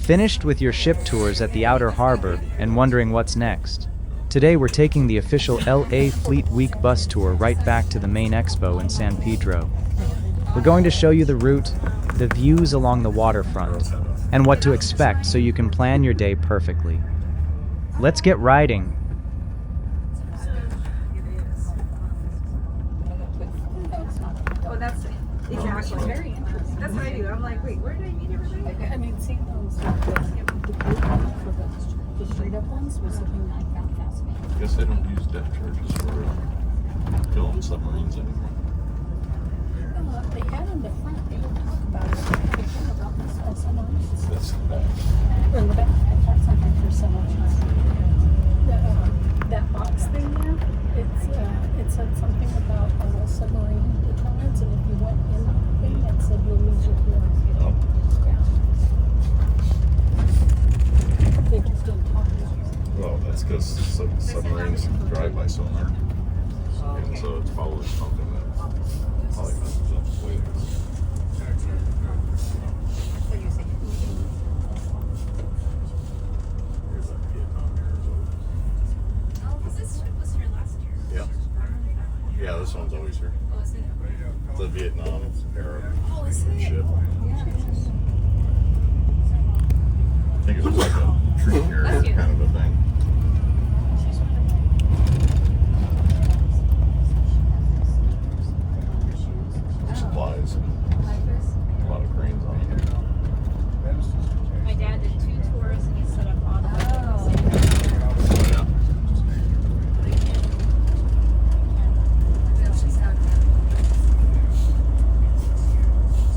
Finished with your ship tours at the outer harbor and wondering what's next? Today we're taking the official LA Fleet Week bus tour right back to the main expo in San Pedro. We're going to show you the route, the views along the waterfront, and what to expect so you can plan your day perfectly. Let's get riding. Oh, that's exactly. Very interesting. That's what I do. I'm like, wait, where did I meet everybody? I mean, seeing those the straight up ones was something I found fascinating. I guess they don't use depth charges for filling submarines anymore. They had in the front, they would talk about it. They talk about this submarines. That's the back. Or in the back, I thought something for submarines. That box thing there, it said something about submarine deterrence, and if you went in the thing, it said you'll lose your hearing. Oh. Yeah. They just didn't talk about it. Well, that's because submarines drive by sonar. And so it follows something that probably messes up the way What do you say? Here's that Vietnam era. Oh, because this ship was here last year. Yeah. Yeah, this one's always here. Oh, is it? The Vietnam era Oh, is it? ship. Yeah. I think it was like a tree carrier kind of a thing. Supplies and a lot of cranes on it. My dad did 2 tours and he set up on Yeah.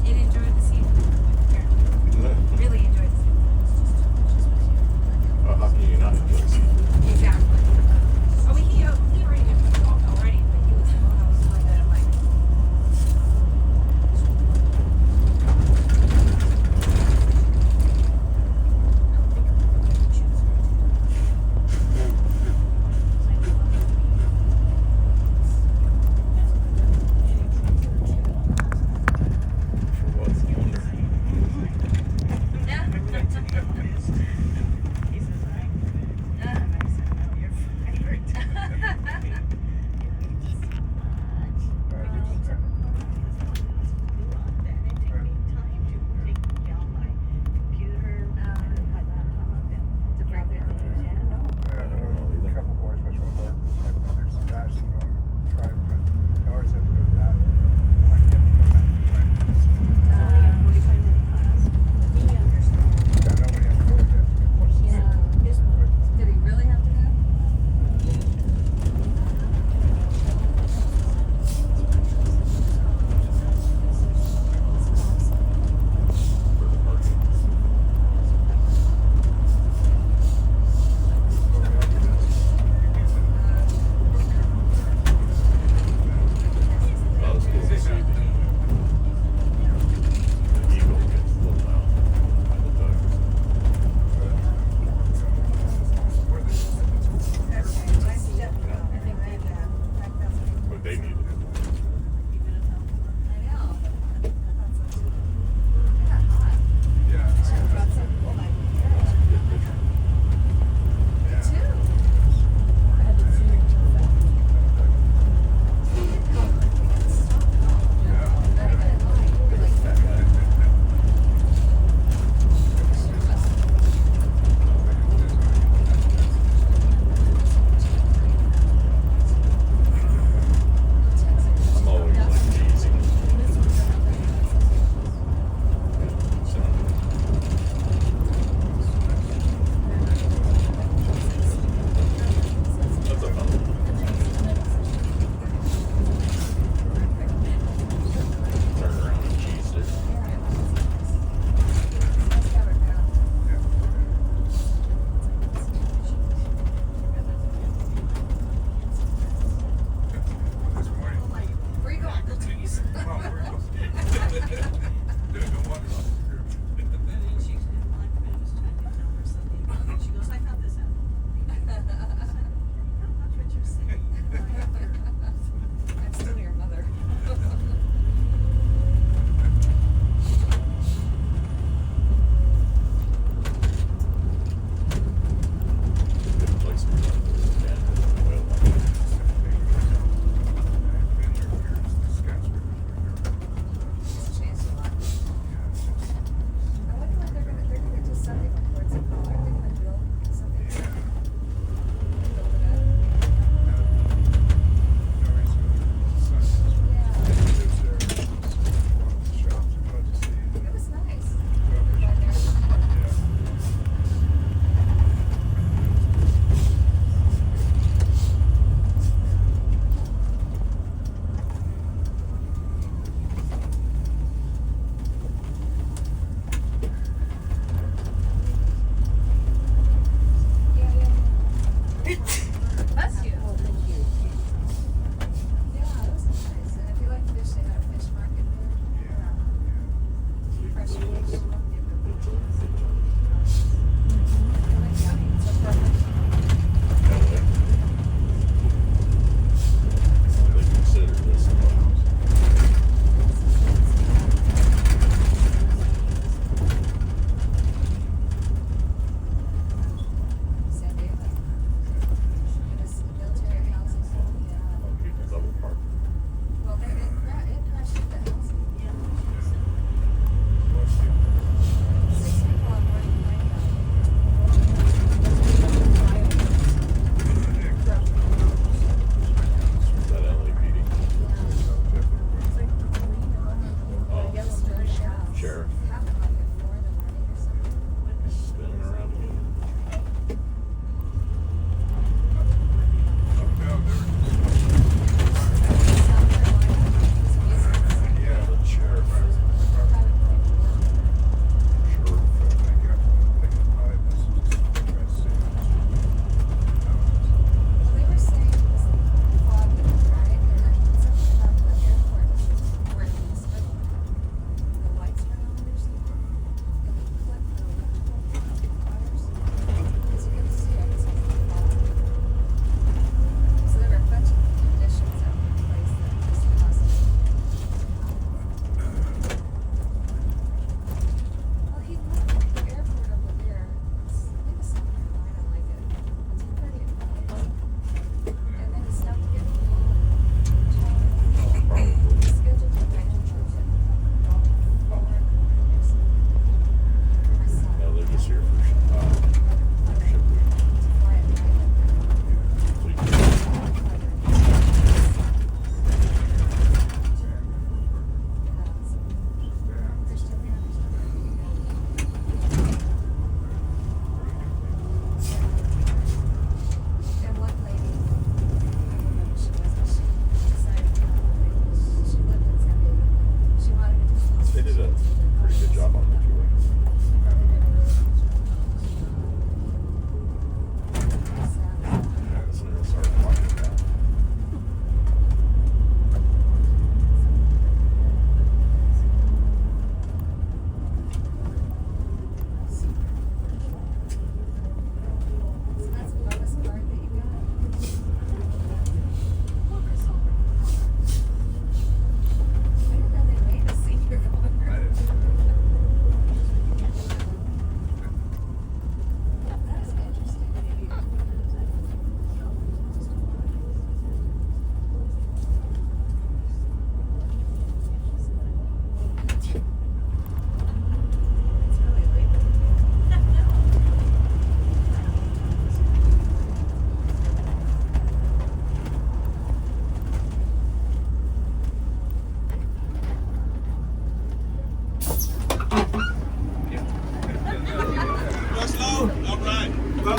It enjoyed the scene. Really enjoyed the scene. How can you not enjoy this? Exactly. Oh, he already did already, but he was when I was doing that. I'm like,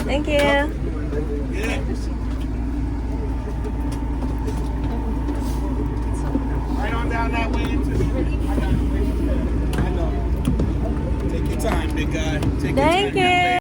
Thank you. Yeah. Right on down that way into I know. Take your time, big guy. Take your Thank time.